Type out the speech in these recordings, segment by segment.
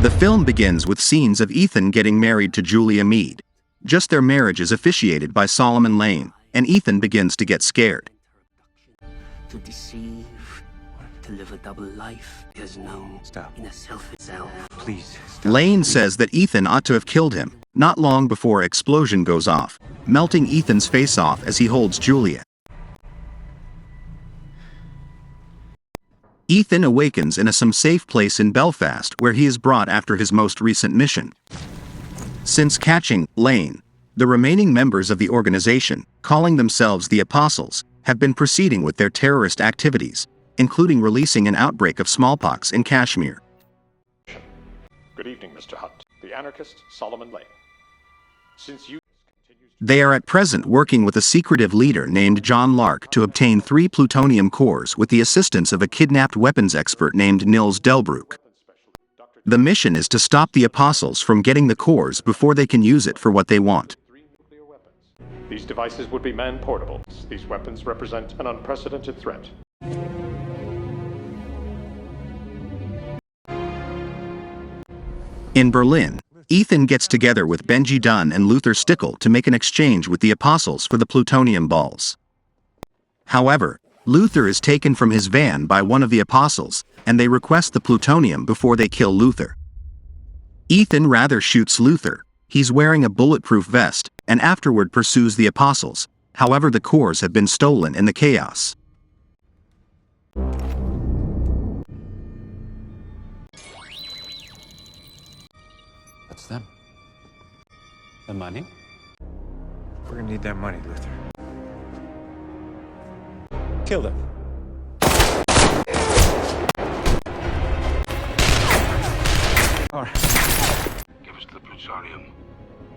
The film begins with scenes of Ethan getting married to Julia Mead. Just their marriage is officiated by Solomon Lane, and Ethan begins to get scared. To deceive, to live a double life, there's no inner self itself. Please. Lane says that Ethan ought to have killed him, not long before an explosion goes off, melting Ethan's face off as he holds Julia. Ethan awakens in some safe place in Belfast where he is brought after his most recent mission. Since catching Lane, the remaining members of the organization, calling themselves the Apostles, have been proceeding with their terrorist activities, including releasing an outbreak of smallpox in Kashmir. Good evening, Mr. Hunt. The anarchist Solomon Lane. They are at present working with a secretive leader named John Lark to obtain 3 plutonium cores with the assistance of a kidnapped weapons expert named Nils Delbruck. The mission is to stop the Apostles from getting the cores before they can use it for what they want. These devices would be man-portable. These weapons represent an unprecedented threat. In Berlin, Ethan gets together with Benji Dunn and Luther Stickle to make an exchange with the Apostles for the plutonium balls. However, Luther is taken from his van by one of the Apostles, and they request the plutonium before they kill Luther. Ethan rather shoots Luther. He's wearing a bulletproof vest, and afterward pursues the Apostles. However, the cores have been stolen in the chaos. What's them? The money? We're gonna need that money, Luther. Kill them. All right. Give us the plutonium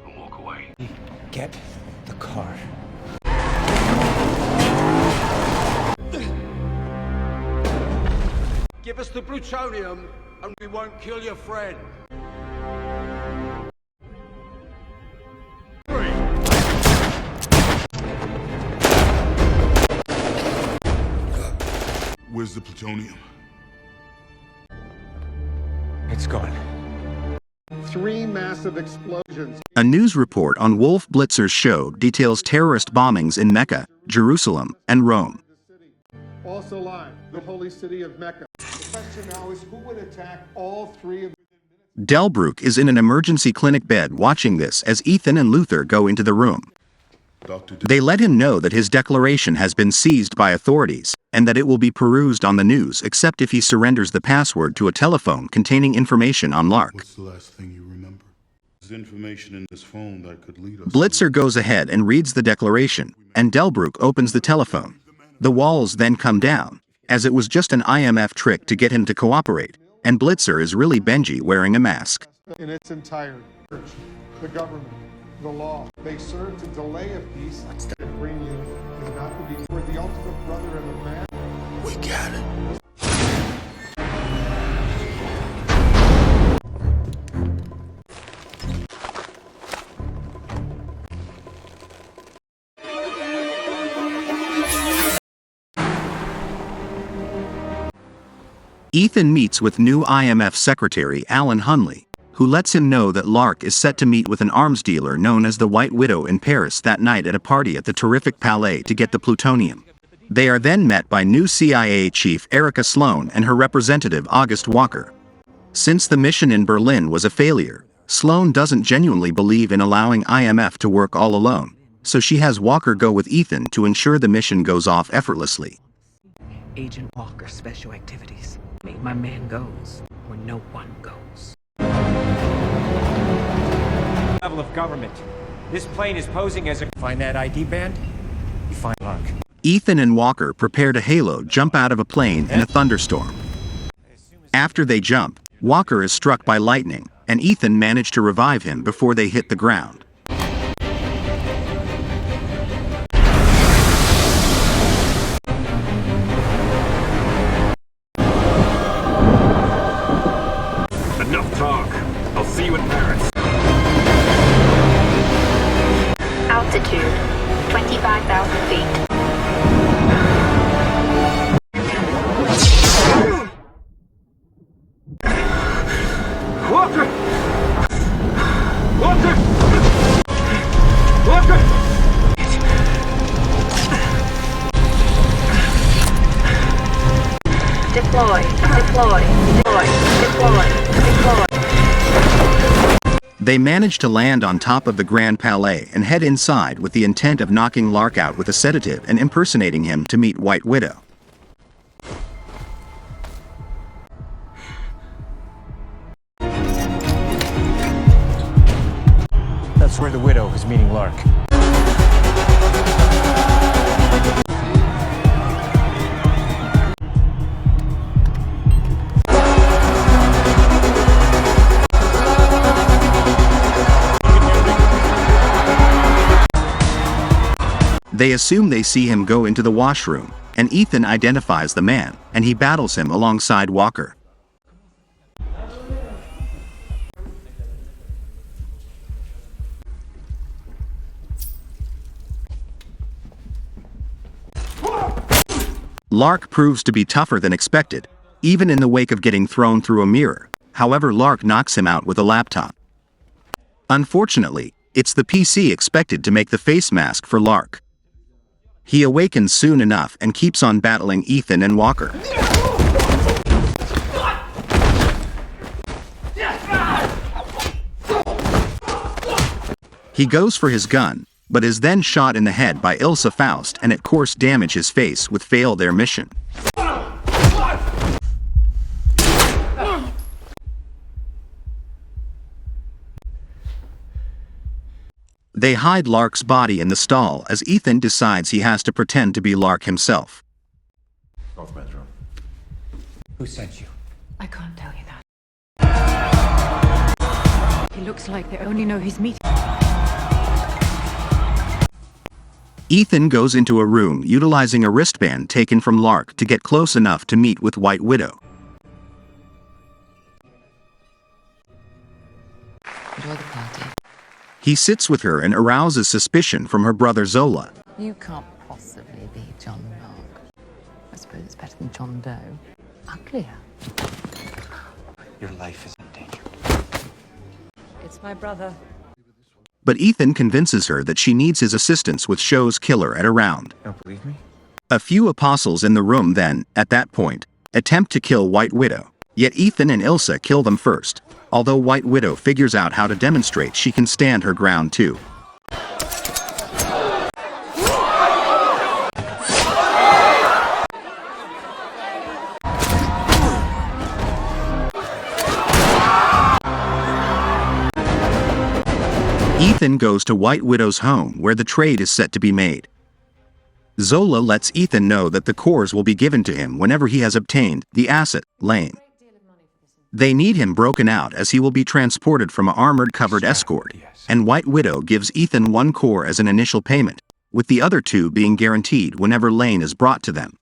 and walk away. Get the car. Give us the plutonium and we won't kill your friend. Where's the plutonium? It's gone. 3 massive explosions. A news report on Wolf Blitzer's show details terrorist bombings in Mecca, Jerusalem, and Rome. Also live, the holy city of Mecca. The question now is who would attack all 3 of them? Delbruck is in an emergency clinic bed watching this as Ethan and Luther go into the room. They let him know that his declaration has been seized by authorities, and that it will be perused on the news except if he surrenders the password to a telephone containing information on Lark. What's the last thing you remember? There's information in this phone that could lead us. Blitzer goes ahead and reads the declaration, and Delbruck opens the telephone. The walls then come down, as it was just an IMF trick to get him to cooperate, and Blitzer is really Benji wearing a mask. In its entirety, the government, the law, they serve to delay a peace and bring you is not to be for the ultimate brother of a man. We got it. Ethan meets with new IMF Secretary Alan Hunley, who lets him know that Lark is set to meet with an arms dealer known as the White Widow in Paris that night at a party at the terrific Palais to get the plutonium. They are then met by new CIA chief Erica Sloan and her representative August Walker. Since the mission in Berlin was a failure, Sloan doesn't genuinely believe in allowing IMF to work all alone, so she has Walker go with Ethan to ensure the mission goes off effortlessly. Agent Walker, Special Activities. My man goes where no one goes. Level of government. This plane is posing as a... Find that ID band, you find Lark. Ethan and Walker prepare to halo jump out of a plane in a thunderstorm. After they jump, Walker is struck by lightning, and Ethan managed to revive him before they hit the ground. Enough talk. I'll see you in Paris. Altitude, 25,000 feet. Walker! Deploy. Deploy. Deploy. Deploy. They manage to land on top of the Grand Palais and head inside with the intent of knocking Lark out with a sedative and impersonating him to meet White Widow. That's where the Widow is meeting Lark. They assume they see him go into the washroom, and Ethan identifies the man, and he battles him alongside Walker. Lark proves to be tougher than expected, even in the wake of getting thrown through a mirror. However, Lark knocks him out with a laptop. Unfortunately, it's the PC expected to make the face mask for Lark. He awakens soon enough and keeps on battling Ethan and Walker. He goes for his gun, but is then shot in the head by Ilsa Faust and at course damage his face with fail their mission. They hide Lark's body in the stall as Ethan decides he has to pretend to be Lark himself. North bedroom. Who sent you? I can't tell you that. He looks like they only know he's meeting. Ethan goes into a room utilizing a wristband taken from Lark to get close enough to meet with White Widow. Enjoy the party. He sits with her and arouses suspicion from her brother Zola. You can't possibly be John Mark. I suppose it's better than John Doe. Uglier. Your life is in danger. It's my brother. But Ethan convinces her that she needs his assistance with Show's killer at a round. Don't believe me? A few apostles in the room then, at that point, attempt to kill White Widow. Yet Ethan and Ilsa kill them first, although White Widow figures out how to demonstrate she can stand her ground too. Ethan goes to White Widow's home where the trade is set to be made. Zola lets Ethan know that the cores will be given to him whenever he has obtained the asset, Lane. They need him broken out as he will be transported from an armored-covered escort, and White Widow gives Ethan 1 core as an initial payment, with the other 2 being guaranteed whenever Lane is brought to them.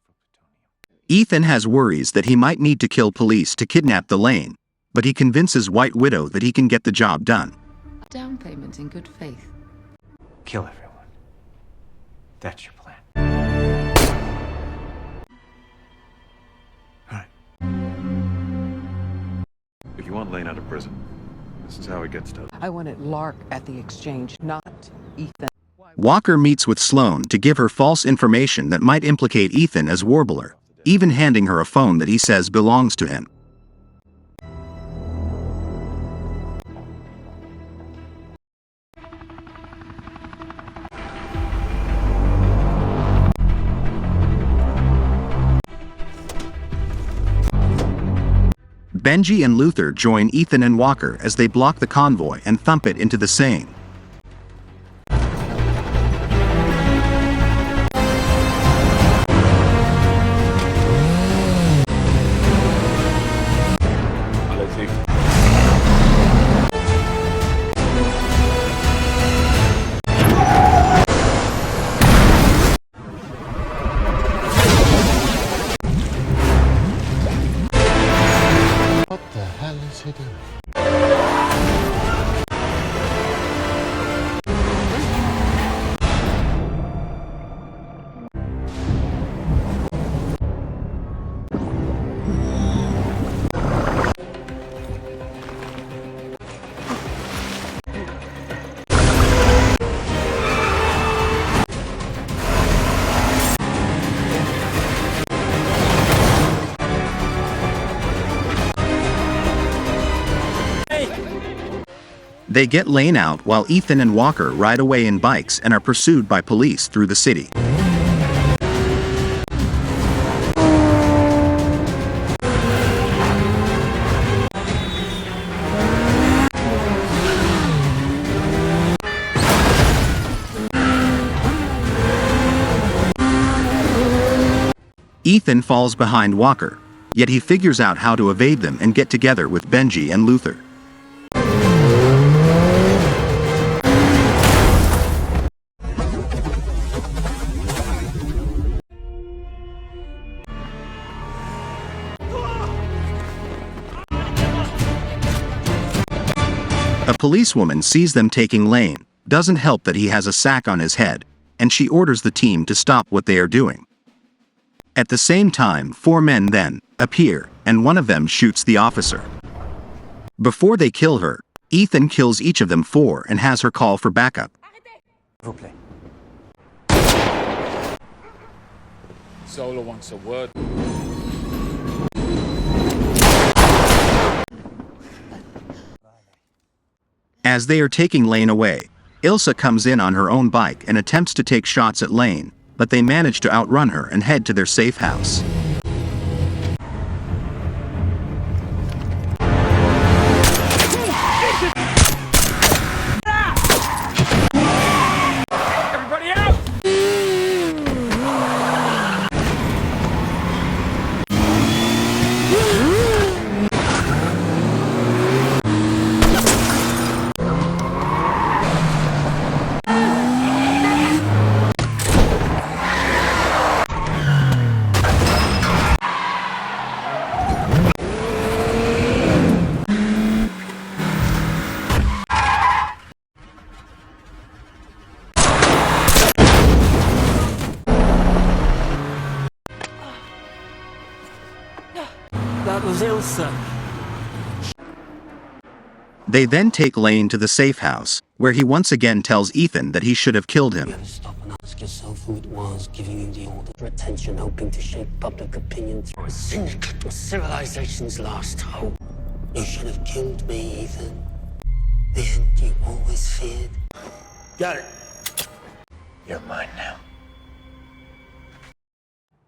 Ethan has worries that he might need to kill police to kidnap the Lane, but he convinces White Widow that he can get the job done. Down payment in good faith. Kill everyone. That's your plan. All right. If you want Lane out of prison, this is how it gets done. I wanted Lark at the exchange, not Ethan. Walker meets with Sloane to give her false information that might implicate Ethan as Warbler, even handing her a phone that he says belongs to him. Benji and Luther join Ethan and Walker as they block the convoy and thump it into the Seine. What the hell is he doing? They get Lane out while Ethan and Walker ride away in bikes and are pursued by police through the city. Ethan falls behind Walker, yet he figures out how to evade them and get together with Benji and Luther. A policewoman sees them taking Lane, doesn't help that he has a sack on his head, and she orders the team to stop what they are doing. At the same time, 4 men then appear, and one of them shoots the officer. Before they kill her, Ethan kills each of them 4 and has her call for backup. Solo wants a word. As they are taking Lane away, Ilsa comes in on her own bike and attempts to take shots at Lane, but they manage to outrun her and head to their safe house. Everybody out! That was Ilsa. They then take Lane to the safe house, where he once again tells Ethan that he should have killed him. You gotta stop and ask yourself who it was giving you the order for attention, hoping to shape public opinion through a syndicate was civilization's last hope. You should have killed me, Ethan. The end you always feared. Got it. You're mine now.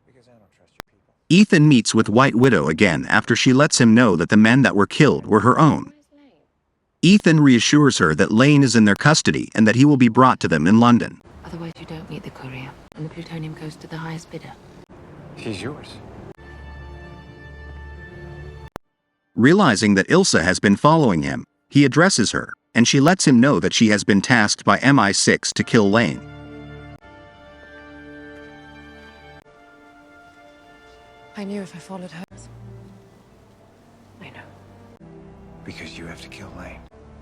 Because I don't trust your people. Ethan meets with White Widow again after she lets him know that the men that were killed were her own. Ethan reassures her that Lane is in their custody and that he will be brought to them in London. Otherwise you don't meet the courier, and the plutonium goes to the highest bidder. She's yours. Realizing that Ilsa has been following him, he addresses her, and she lets him know that she has been tasked by MI6 to kill Lane. I knew if I followed her. I know. Because you have to kill Lane.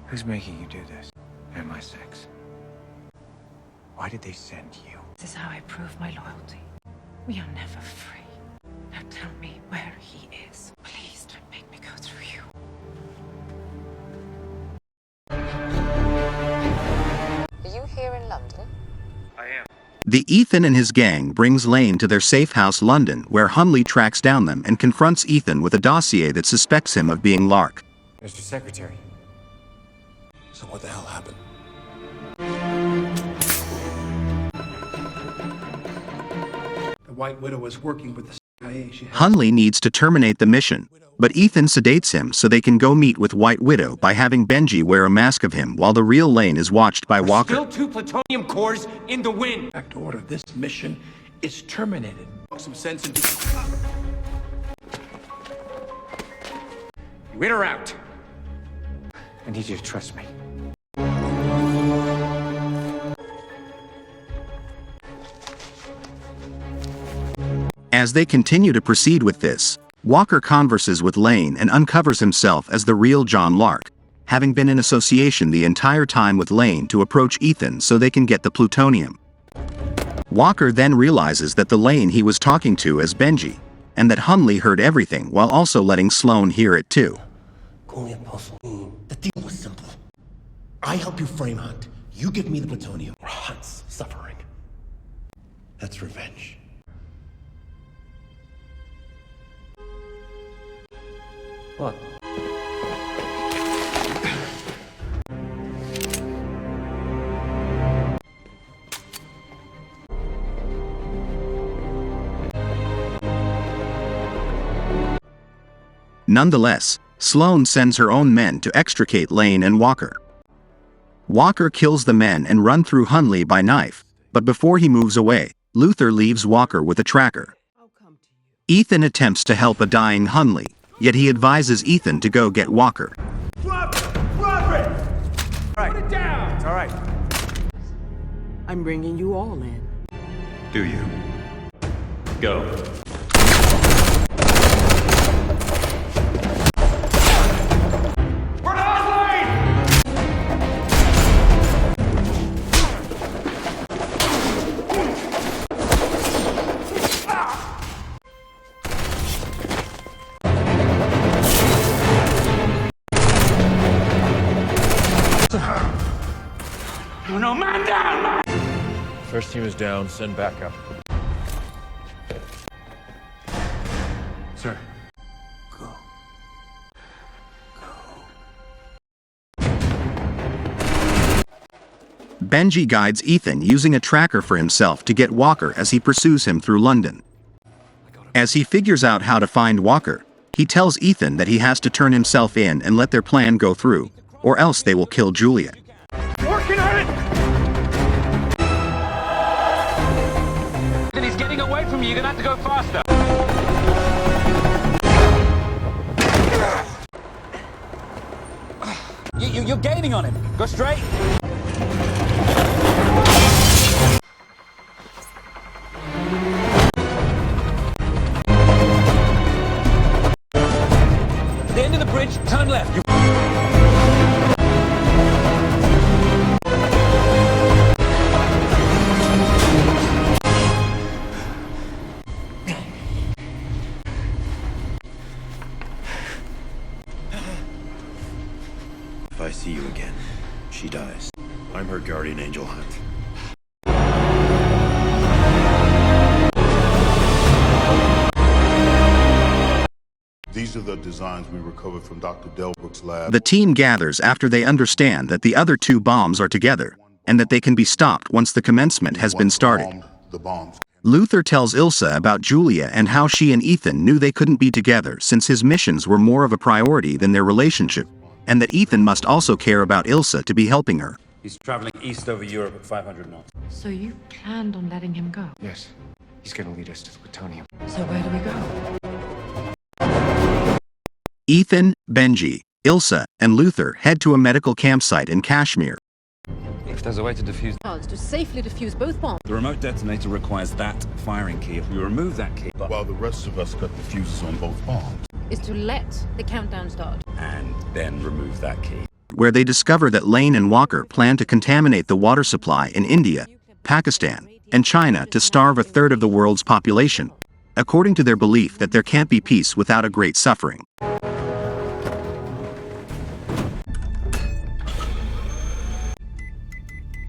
Who's making you do this? MI6. Why did they send you? This is how I prove my loyalty. We are never free. Now tell me where he is. Please don't make me go through you. Are you here in London? I am. The Ethan and his gang brings Lane to their safe house London, where Hunley tracks down them and confronts Ethan with a dossier that suspects him of being Lark. Mr. Secretary. So what the hell happened? The White Widow was working with the CIA. Hunley needs to terminate the mission, but Ethan sedates him so they can go meet with White Widow by having Benji wear a mask of him while the real Lane is watched by Walker. Still 2 plutonium cores in the wind. Back to order. This mission is terminated. Some sense into. You in or out? I need you to trust me. As they continue to proceed with this, Walker converses with Lane and uncovers himself as the real John Lark, having been in association the entire time with Lane to approach Ethan so they can get the plutonium. Walker then realizes that the Lane he was talking to is Benji, and that Hunley heard everything while also letting Sloane hear it too. Call me Apostle. The deal was simple. I help you frame Hunt. You give me the plutonium. Or Hunt's suffering. That's revenge. What? Nonetheless, Sloane sends her own men to extricate Lane and Walker. Walker kills the men and runs through Hundley by knife, but before he moves away, Luther leaves Walker with a tracker. Ethan attempts to help a dying Hundley, yet he advises Ethan to go get Walker. Drop it! Drop it! Put it down! It's all right. I'm bringing you all in. Do you? Go. We're not late! No, man down, man! First team is down, send backup. Sir. Benji guides Ethan using a tracker for himself to get Walker as he pursues him through London. As he figures out how to find Walker, he tells Ethan that he has to turn himself in and let their plan go through, or else they will kill Julia. Working on it! He's getting away from you. You're gonna have to go faster. You're gaining on him. Go straight. The end of the bridge, turn left. If I see you again, she dies. I'm her guardian angel, Hunt. These are the designs we recovered from Dr. Delbrook's lab. The team gathers after they understand that the other two bombs are together, and that they can be stopped once the commencement has been started. The bombs. Luther tells Ilsa about Julia and how she and Ethan knew they couldn't be together since his missions were more of a priority than their relationship, and that Ethan must also care about Ilsa to be helping her. He's traveling east over Europe at 500 knots. So you planned on letting him go? Yes. He's gonna lead us to the plutonium. So where do we go? Ethan, Benji, Ilsa, and Luther head to a medical campsite in Kashmir. If there's a way to defuse... To safely defuse both bombs. The remote detonator requires that firing key. If we remove that key, While the rest of us cut the fuses on both bombs. Is to let the countdown start. and then remove that key. Where they discover that Lane and Walker plan to contaminate the water supply in India, Pakistan, and China to starve a third of the world's population, according to their belief that there can't be peace without a great suffering.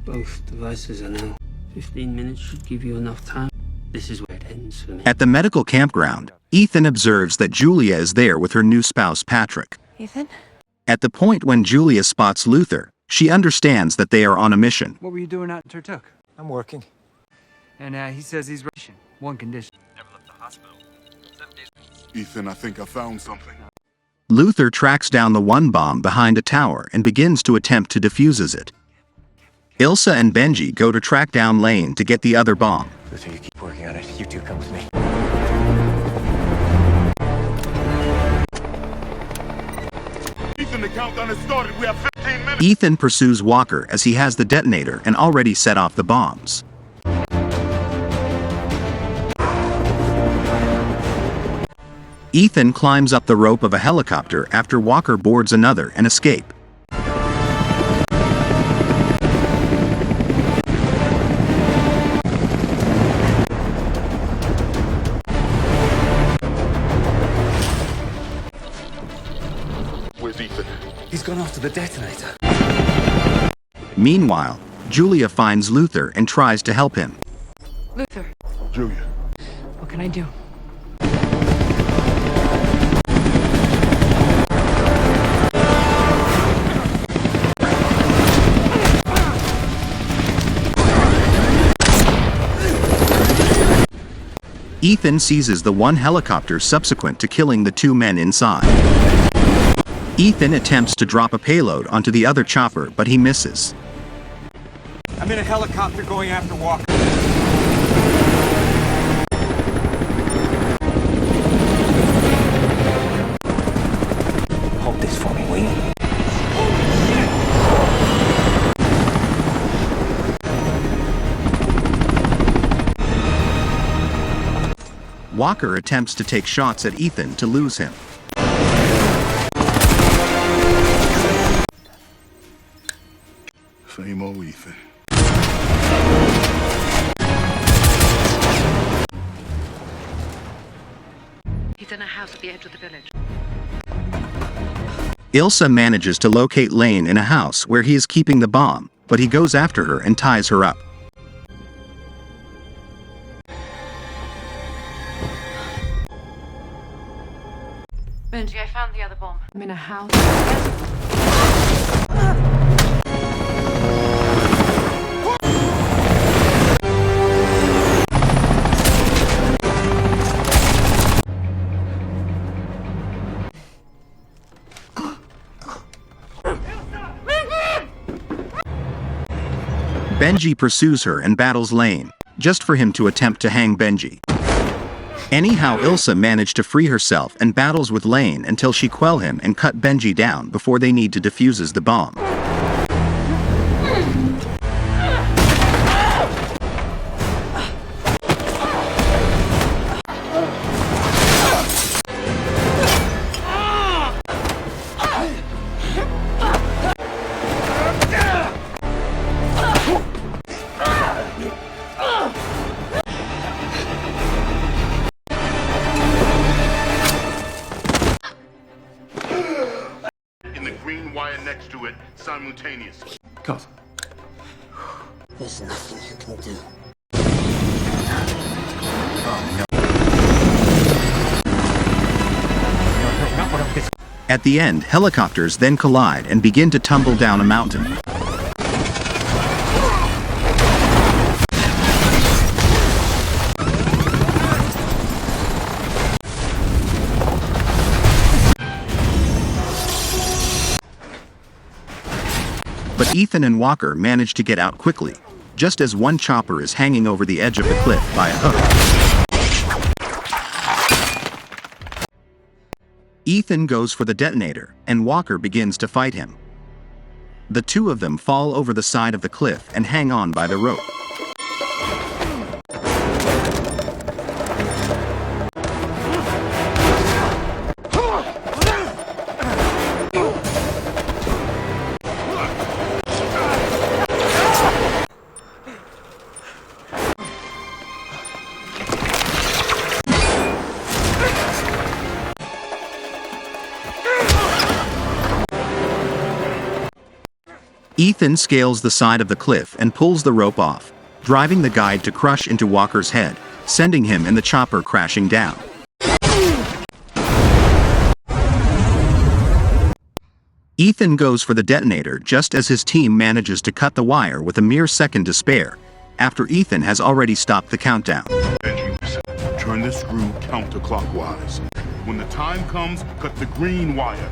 Both devices are now. 15 minutes should give you enough time. This is where it ends for me. At the medical campground, Ethan observes that Julia is there with her new spouse Patrick. Ethan? At the point when Julia spots Luther, she understands that they are on a mission. What were you doing out in Turtuk? I'm working. And he says he's Russian. One condition. Ethan, I think I found something. Luther tracks down the one bomb behind a tower and begins to attempt to defuse it. Ilsa and Benji go to track down Lane to get the other bomb. Luther, you keep working on it. You two come with me. Ethan, the countdown has started. We have 15 minutes. Ethan pursues Walker as he has the detonator and already set off the bombs. Ethan climbs up the rope of a helicopter after Walker boards another and escape. Where's Ethan? He's gone after the detonator. Meanwhile, Julia finds Luther and tries to help him. Luther, Julia. what can I do? Ethan seizes the one helicopter subsequent to killing the two men inside. Ethan attempts to drop a payload onto the other chopper, but he misses. I'm in a helicopter going after Walker. Hold this for me, will you? Walker attempts to take shots at Ethan to lose him. Same old Ethan. He's in a house at the edge of the village. Ilsa manages to locate Lane in a house where he is keeping the bomb, but he goes after her and ties her up. Benji, I found the other bomb. I'm in a house. Benji pursues her and battles Lane, just for him to attempt to hang Benji. Anyhow, Ilsa managed to free herself and battles with Lane until she quell him and cut Benji down before they need to defuses the bomb. Next to it simultaneously. Cut. There's nothing you can do. At the end, helicopters then collide and begin to tumble down a mountain. But Ethan and Walker manage to get out quickly, just as one chopper is hanging over the edge of the cliff by a hook. Ethan goes for the detonator, and Walker begins to fight him. The two of them fall over the side of the cliff and hang on by the rope. Ethan scales the side of the cliff and pulls the rope off, driving the guide to crush into Walker's head, sending him and the chopper crashing down. Ethan goes for the detonator just as his team manages to cut the wire with a mere second to spare, after Ethan has already stopped the countdown. Benji, turn the screw counterclockwise. When the time comes, cut the green wire.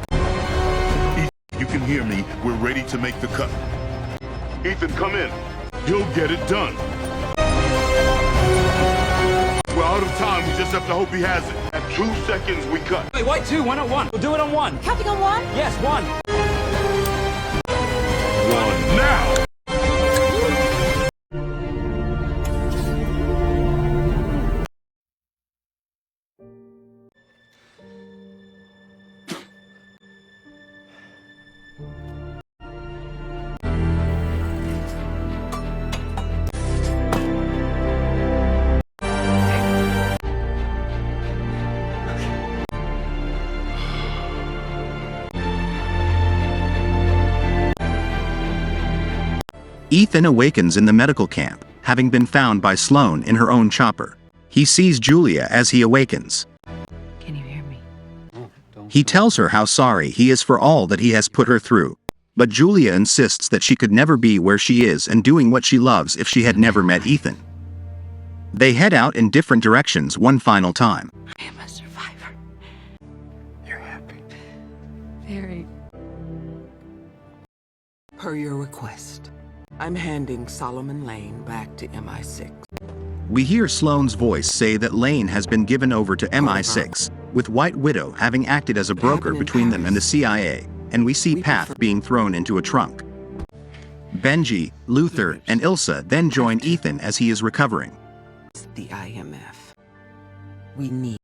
You can hear me. We're ready to make the cut. Ethan, come in. He'll get it done. We're out of time. We just have to hope he has it. At 2 seconds, we cut. Wait, why 2? Why not 1? We'll do it on 1. Counting on 1? Yes, 1. 1 now. Ethan awakens in the medical camp, having been found by Sloane in her own chopper. He sees Julia as he awakens. Can you hear me? He tells her how sorry he is for all that he has put her through. But Julia insists that she could never be where she is and doing what she loves if she had never met Ethan. They head out in different directions one final time. I am a survivor. You're happy. Very. Per your request, I'm handing Solomon Lane back to MI6. We hear Sloane's voice say that Lane has been given over to MI6, with White Widow having acted as a broker between them and the CIA, and we see Path being thrown into a trunk. Benji, Luther, and Ilsa then join Ethan as he is recovering. The IMF. We need